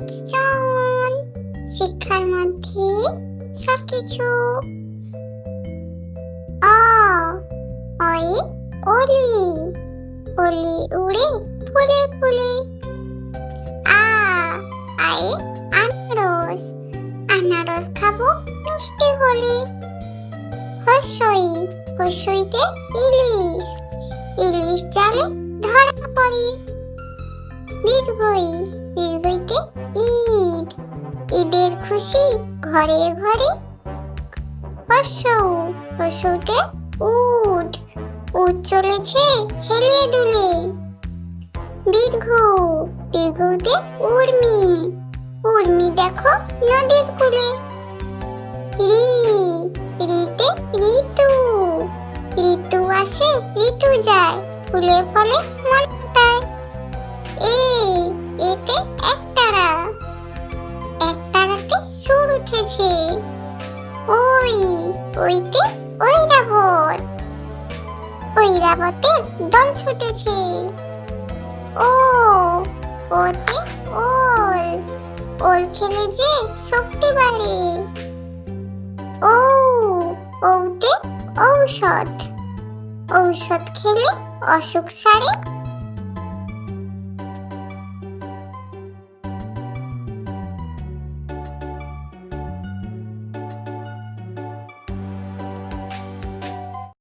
Stone, শিক্ষার মধ্যে সবকিছু। অ অয়ে অলি, অলি উড়ে ফুলে ফুলে। আ আয়ে আনারস, আনারস খাবো মিষ্টি হলে। হর্ষই, হর্ষইতে ইলিশ, ইলিশ জালে ধরা পড়ে। দীর্ঘই, দীর্ঘইতে ঈদ, ঈদের খুশি ঘরে ঘরে। হর্ষৌ, হর্ষৌতে উট, উট চলেছে হেলে দুলে। দীর্ঘ, দীর্ঘতে উর্মি, উর্মি দেখো নদীর কূলে। রি, রিতে ঋতু, ঋতু আসে ঋতু যায়, ফুলে ফলে মন পাতায়। এ, এতে একতারা, একতারাতে সুর উঠেছে। ওই, ওইতে ঐরাবত, ঐরাবতের দল ছুটেছে। ও, ওতে ওল, ওল খেলে যে শক্তি বাড়ে। ও, ওতে ঔষধ, ঔষধ খেলে অসুখ সারে।